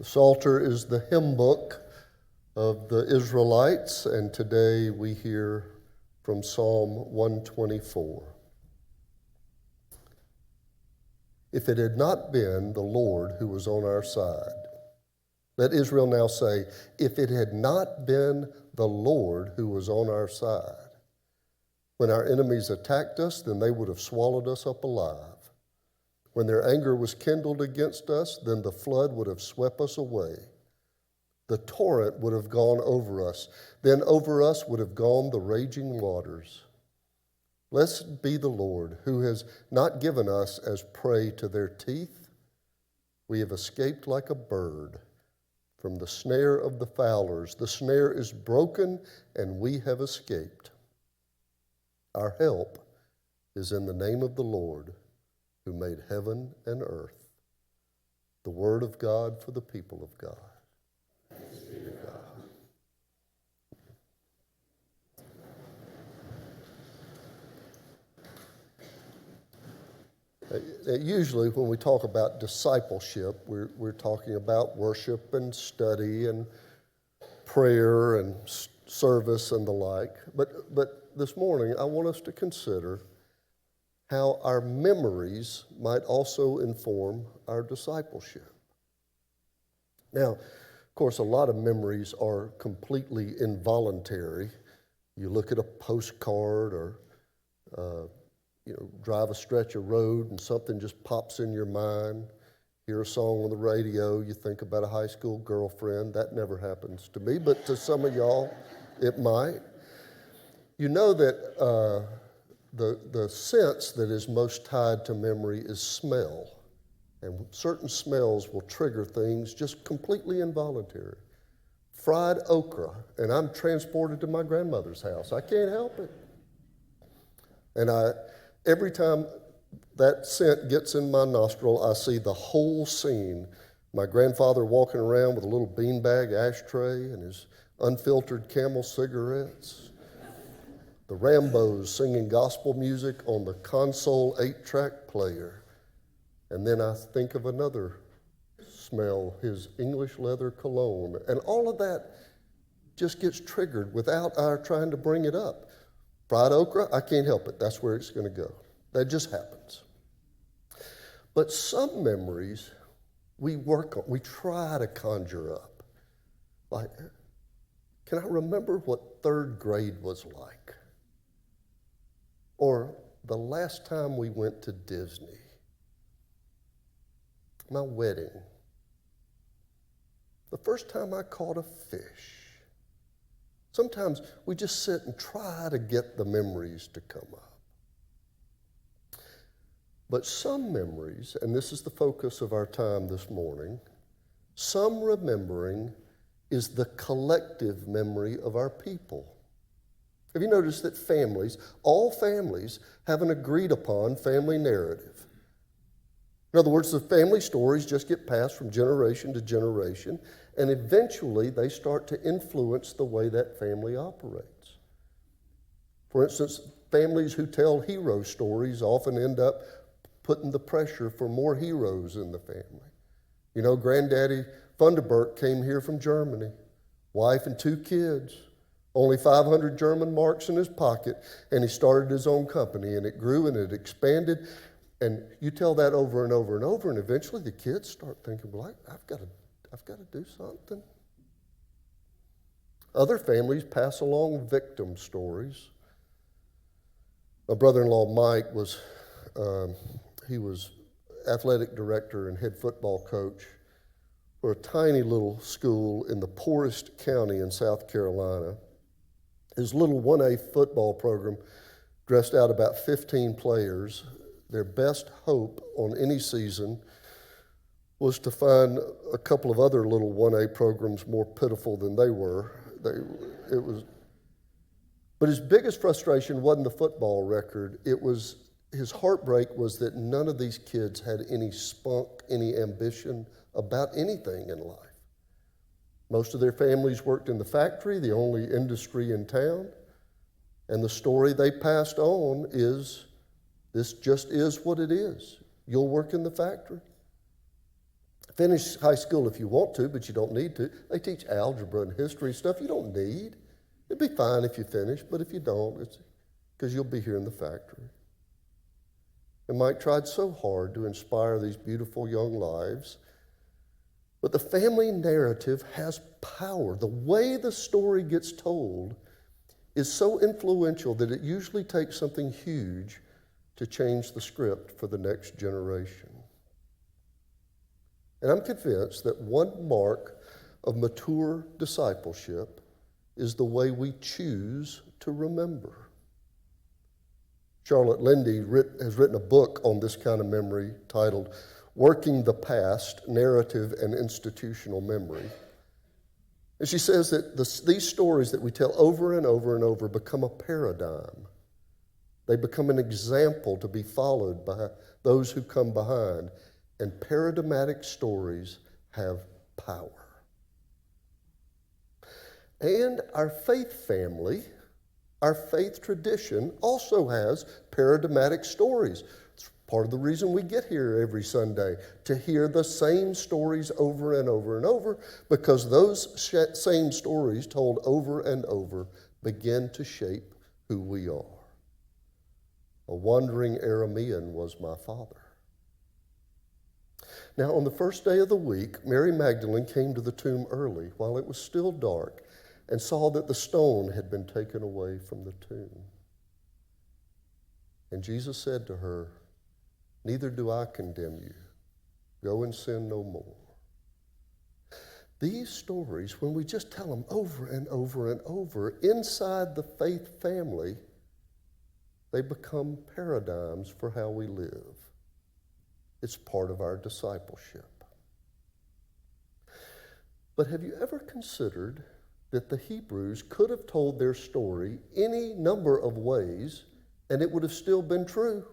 The Psalter is the hymn book of the Israelites, and today we hear from Psalm 124. If it had not been the Lord who was on our side, let Israel now say, if it had not been the Lord who was on our side, when our enemies attacked us, then they would have swallowed us up alive. When their anger was kindled against us, then the flood would have swept us away. The torrent would have gone over us. Then over us would have gone the raging waters. Blessed be the Lord, who has not given us as prey to their teeth. We have escaped like a bird from the snare of the fowlers. The snare is broken, and we have escaped. Our help is in the name of the Lord, who made heaven and earth. The word of God for the people of God. Thanks be to God. Usually when we talk about discipleship, we're talking about worship and study and prayer and service and the like. But this morning I want us to consider how our memories might also inform our discipleship. Now, of course, a lot of memories are completely involuntary. You look at a postcard or drive a stretch of road and something just pops in your mind. Hear a song on the radio, you think about a high school girlfriend. That never happens to me, but to some of y'all, it might. You know that the sense that is most tied to memory is smell. And certain smells will trigger things just completely involuntary. Fried okra, and I'm transported to my grandmother's house. I can't help it. And every time that scent gets in my nostril, I see the whole scene. My grandfather walking around with a little beanbag ashtray and his unfiltered Camel cigarettes. The Rambos singing gospel music on the console 8-track player. And then I think of another smell, his English leather cologne. And all of that just gets triggered without our trying to bring it up. Fried okra, I can't help it. That's where it's going to go. That just happens. But some memories we work on, we try to conjure up. Like, can I remember what third grade was like? Or the last time we went to Disney, my wedding, the first time I caught a fish. Sometimes we just sit and try to get the memories to come up. But some memories, and this is the focus of our time this morning, some remembering is the collective memory of our people. Have you noticed that all families, have an agreed upon family narrative? In other words, the family stories just get passed from generation to generation, and eventually they start to influence the way that family operates. For instance, families who tell hero stories often end up putting the pressure for more heroes in the family. You know, Granddaddy Funderburk came here from Germany, wife and 2 kids. Only 500 German marks in his pocket, and he started his own company, and it grew and it expanded. And you tell that over and over and over, and eventually the kids start thinking, well, I've got to do something. Other families pass along victim stories. My brother-in-law Mike was athletic director and head football coach for a tiny little school in the poorest county in South Carolina. His little 1A football program dressed out about 15 players. Their best hope on any season was to find a couple of other little 1A programs more pitiful than they were. But his biggest frustration wasn't the football record. His heartbreak was that none of these kids had any spunk, any ambition about anything in life. Most of their families worked in the factory, the only industry in town. And the story they passed on is, this just is what it is. You'll work in the factory. Finish high school if you want to, but you don't need to. They teach algebra and history stuff you don't need. It'd be fine if you finish, but if you don't, it's because you'll be here in the factory. And Mike tried so hard to inspire these beautiful young lives. But the family narrative has power. The way the story gets told is so influential that it usually takes something huge to change the script for the next generation. And I'm convinced that one mark of mature discipleship is the way we choose to remember. Charlotte Lindy has written a book on this kind of memory titled Working the Past, Narrative and Institutional Memory. And she says that these stories that we tell over and over and over become a paradigm. They become an example to be followed by those who come behind. And paradigmatic stories have power. And our faith family, our faith tradition also has paradigmatic stories. It's part of the reason we get here every Sunday, to hear the same stories over and over and over, because those same stories told over and over begin to shape who we are. A wandering Aramean was my father. Now, on the first day of the week, Mary Magdalene came to the tomb early while it was still dark and saw that the stone had been taken away from the tomb. And Jesus said to her, "Neither do I condemn you. Go and sin no more." These stories, when we just tell them over and over and over, inside the faith family, they become paradigms for how we live. It's part of our discipleship. But have you ever considered that the Hebrews could have told their story any number of ways and it would have still been true?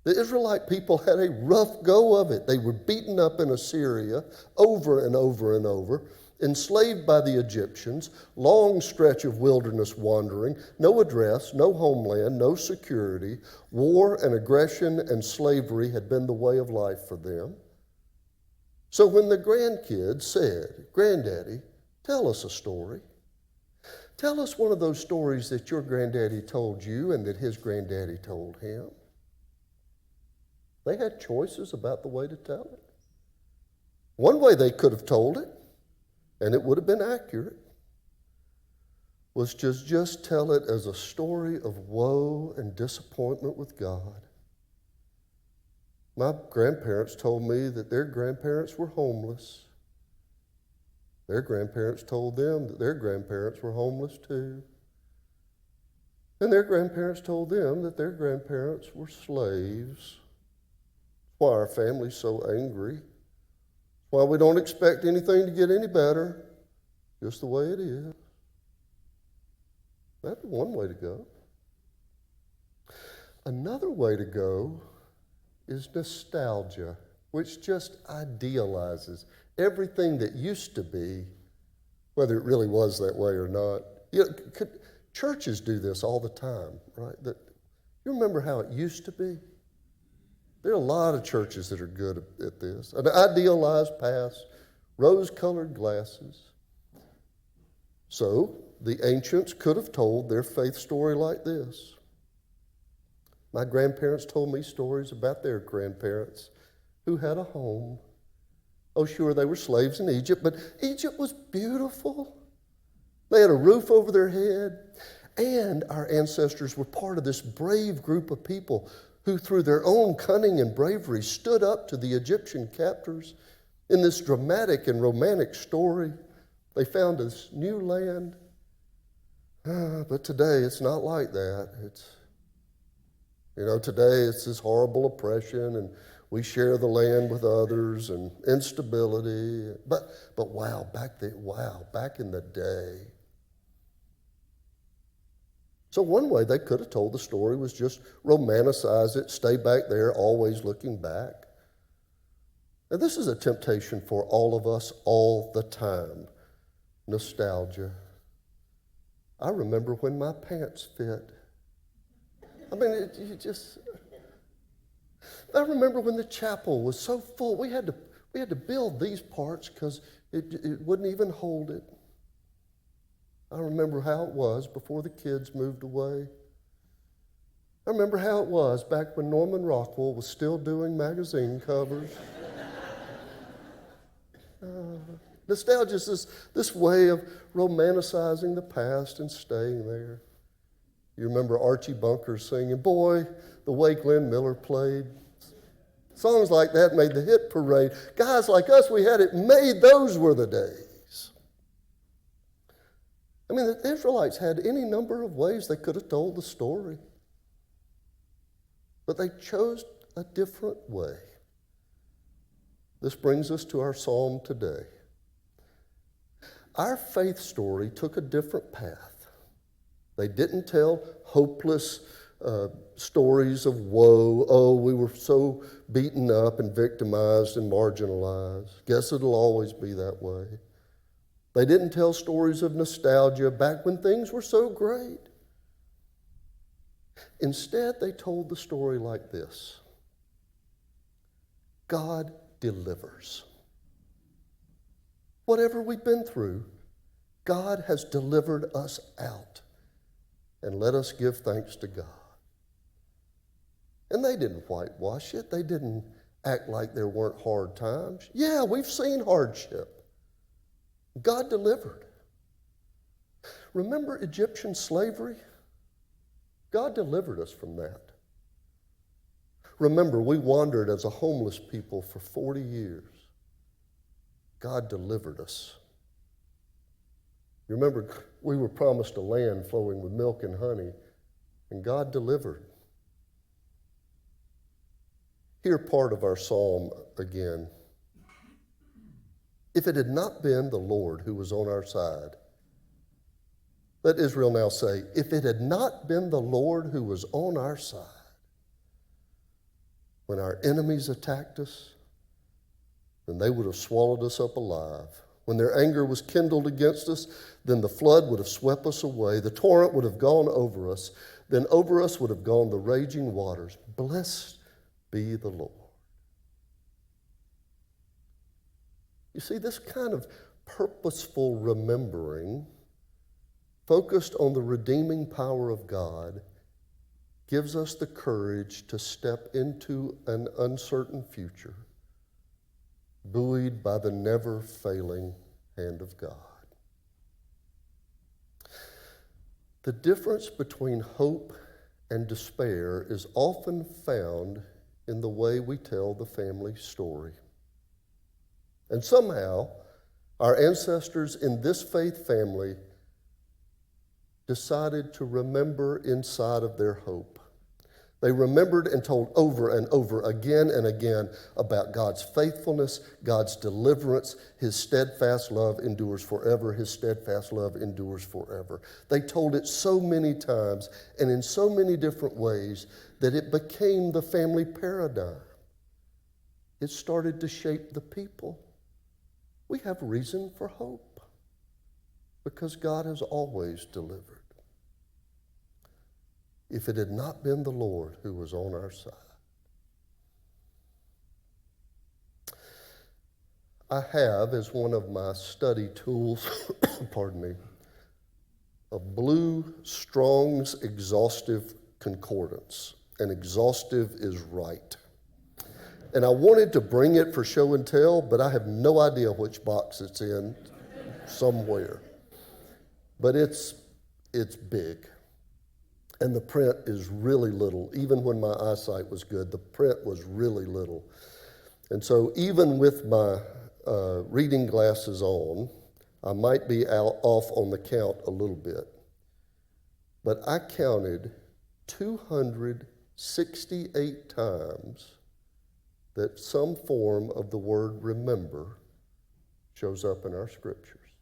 The Israelite people had a rough go of it. They were beaten up in Assyria over and over and over, enslaved by the Egyptians, long stretch of wilderness wandering, no address, no homeland, no security. War and aggression and slavery had been the way of life for them. So when the grandkids said, "Granddaddy, tell us a story. Tell us one of those stories that your granddaddy told you and that his granddaddy told him," they had choices about the way to tell it. One way they could have told it, and it would have been accurate, was just tell it as a story of woe and disappointment with God. My grandparents told me that their grandparents were homeless. Their grandparents told them that their grandparents were homeless too. And their grandparents told them that their grandparents were slaves. That's why our family's so angry. Why we don't expect anything to get any better, just the way it is. That's one way to go. Another way to go is nostalgia, which just idealizes everything that used to be, whether it really was that way or not. Churches do this all the time, right? You remember how it used to be? There are a lot of churches that are good at this. An idealized past, rose-colored glasses. So the ancients could have told their faith story like this. My grandparents told me stories about their grandparents who had a home. Oh, sure, they were slaves in Egypt, but Egypt was beautiful. They had a roof over their head, and our ancestors were part of this brave group of people who through their own cunning and bravery stood up to the Egyptian captors. In this dramatic and romantic story, they found this new land. But today it's not like that. Today it's this horrible oppression, and we share the land with others, and instability. But wow, back in the day. So one way they could have told the story was just romanticize it, stay back there, always looking back. Now this is a temptation for all of us all the time. Nostalgia. I remember when my pants fit. I mean, I remember when the chapel was so full, we had to build these parts because it wouldn't even hold it. I remember how it was before the kids moved away. I remember how it was back when Norman Rockwell was still doing magazine covers. Nostalgia is this way of romanticizing the past and staying there. You remember Archie Bunker singing, boy, the way Glenn Miller played. Songs like that made the hit parade. Guys like us, we had it made. Those were the days. I mean, the Israelites had any number of ways they could have told the story. But they chose a different way. This brings us to our psalm today. Our faith story took a different path. They didn't tell hopeless stories of woe. Oh, we were so beaten up and victimized and marginalized. Guess it'll always be that way. They didn't tell stories of nostalgia back when things were so great. Instead, they told the story like this. God delivers. Whatever we've been through, God has delivered us out. And let us give thanks to God. And they didn't whitewash it. They didn't act like there weren't hard times. Yeah, we've seen hardship. God delivered. Remember Egyptian slavery? God delivered us from that. Remember, we wandered as a homeless people for 40 years. God delivered us. You remember, we were promised a land flowing with milk and honey, and God delivered. Hear part of our psalm again. If it had not been the Lord who was on our side, let Israel now say, if it had not been the Lord who was on our side, when our enemies attacked us, then they would have swallowed us up alive. When their anger was kindled against us, then the flood would have swept us away. The torrent would have gone over us. Then over us would have gone the raging waters. Blessed be the Lord. You see, this kind of purposeful remembering, focused on the redeeming power of God, gives us the courage to step into an uncertain future, buoyed by the never-failing hand of God. The difference between hope and despair is often found in the way we tell the family story. And somehow, our ancestors in this faith family decided to remember inside of their hope. They remembered and told over and over again and again about God's faithfulness, God's deliverance. His steadfast love endures forever. His steadfast love endures forever. They told it so many times and in so many different ways that it became the family paradigm. It started to shape the people. We have reason for hope because God has always delivered. If it had not been the Lord who was on our side. I have, as one of my study tools, pardon me, a blue Strong's Exhaustive Concordance. And exhaustive is right. And I wanted to bring it for show and tell, but I have no idea which box it's in somewhere. But it's big. And the print is really little. Even when my eyesight was good, the print was really little. And so even with my reading glasses on, I might be off on the count a little bit. But I counted 268 times that some form of the word remember shows up in our scriptures.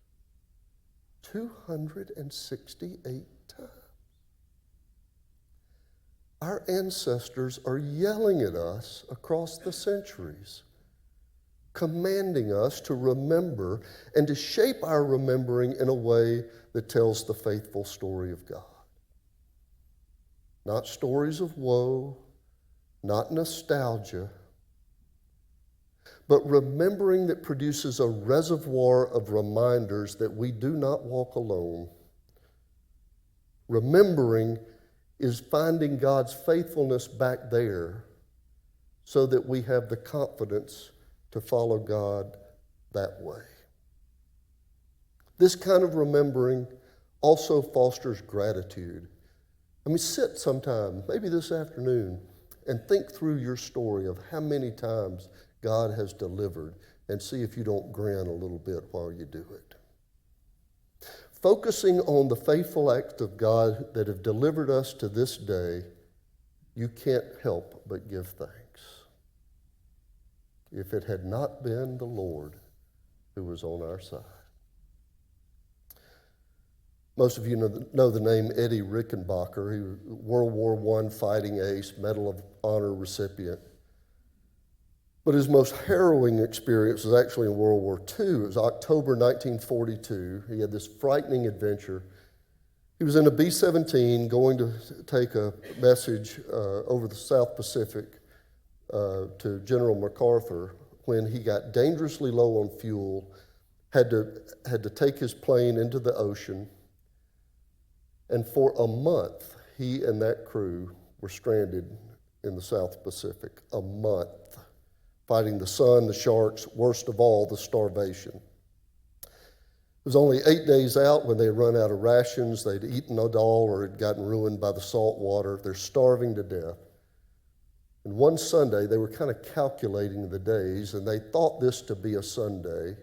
268 times. Our ancestors are yelling at us across the centuries, commanding us to remember and to shape our remembering in a way that tells the faithful story of God. Not stories of woe, not nostalgia, but remembering that produces a reservoir of reminders that we do not walk alone. Remembering is finding God's faithfulness back there so that we have the confidence to follow God that way. This kind of remembering also fosters gratitude. I mean, sit sometime, maybe this afternoon, and think through your story of how many times God has delivered and see if you don't grin a little bit while you do it. Focusing on the faithful acts of God that have delivered us to this day, you can't help but give thanks. If it had not been the Lord who was on our side. Most of you know the name Eddie Rickenbacker. He was a World War I fighting ace, Medal of Honor recipient. But his most harrowing experience was actually in World War II. It was October 1942. He had this frightening adventure. He was in a B-17 going to take a message over the South Pacific to General MacArthur when he got dangerously low on fuel, had to take his plane into the ocean, and for a month, he and that crew were stranded in the South Pacific. A month, fighting the sun, the sharks, worst of all, the starvation. It was only 8 days out when they had run out of rations. They'd eaten it all or had gotten ruined by the salt water. They're starving to death. And one Sunday, they were kind of calculating the days, and they thought this to be a Sunday.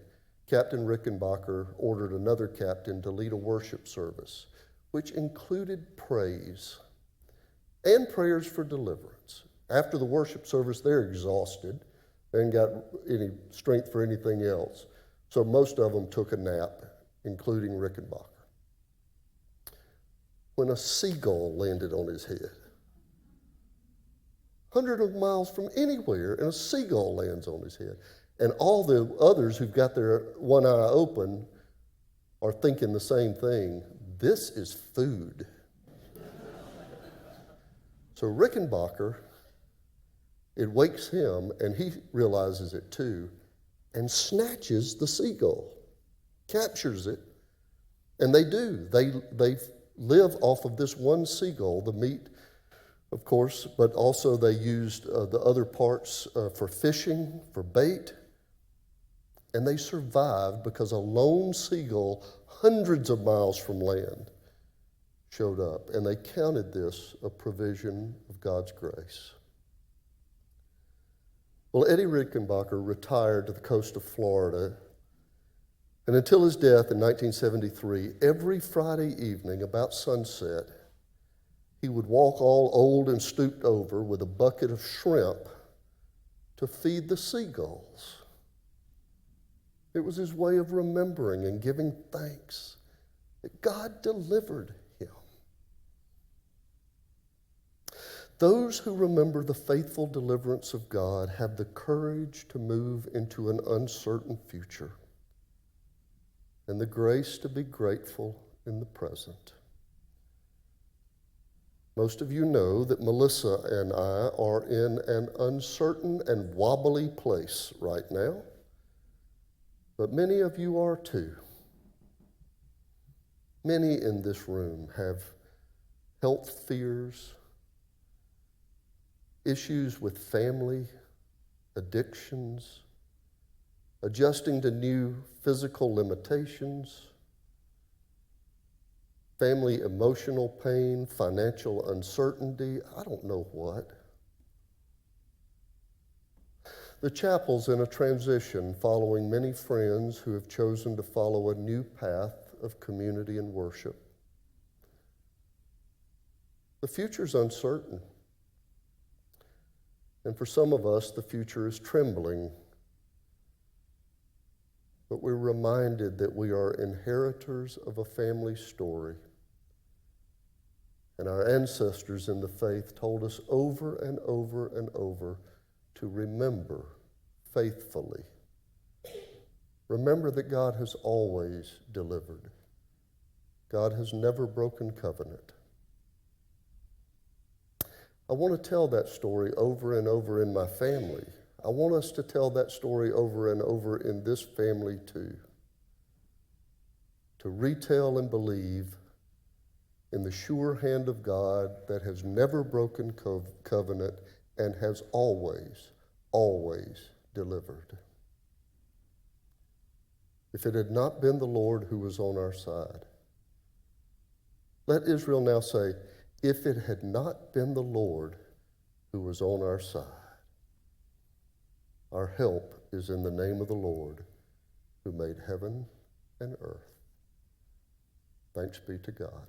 Captain Rickenbacker ordered another captain to lead a worship service, which included praise and prayers for deliverance. After the worship service, they're exhausted. They ain't got any strength for anything else. So most of them took a nap, including Rickenbacker. When a seagull landed on his head, hundreds of miles from anywhere, and a seagull lands on his head. And all the others who've got their one eye open are thinking the same thing. This is food. So Rickenbacker, it wakes him, and he realizes it too, and snatches the seagull, captures it, and they do. They live off of this one seagull, the meat, of course, but also they used the other parts for fishing, for bait, and they survived because a lone seagull hundreds of miles from land showed up, and they counted this a provision of God's grace. Well, Eddie Rickenbacker retired to the coast of Florida, and until his death in 1973, every Friday evening about sunset, he would walk all old and stooped over with a bucket of shrimp to feed the seagulls. It was his way of remembering and giving thanks that God delivered him. Those who remember the faithful deliverance of God have the courage to move into an uncertain future and the grace to be grateful in the present. Most of you know that Melissa and I are in an uncertain and wobbly place right now, but many of you are too. Many in this room have health fears, issues with family, addictions, adjusting to new physical limitations, family emotional pain, financial uncertainty, I don't know what. The chapel's in a transition following many friends who have chosen to follow a new path of community and worship. The future's uncertain. And for some of us, the future is trembling. But we're reminded that we are inheritors of a family story. And our ancestors in the faith told us over and over and over to remember faithfully. Remember that God has always delivered. God has never broken covenant. I want to tell that story over and over in my family. I want us to tell that story over and over in this family too. To retell and believe in the sure hand of God that has never broken covenant and has always, always delivered. If it had not been the Lord who was on our side. Let Israel now say, if it had not been the Lord who was on our side. Our help is in the name of the Lord who made heaven and earth. Thanks be to God.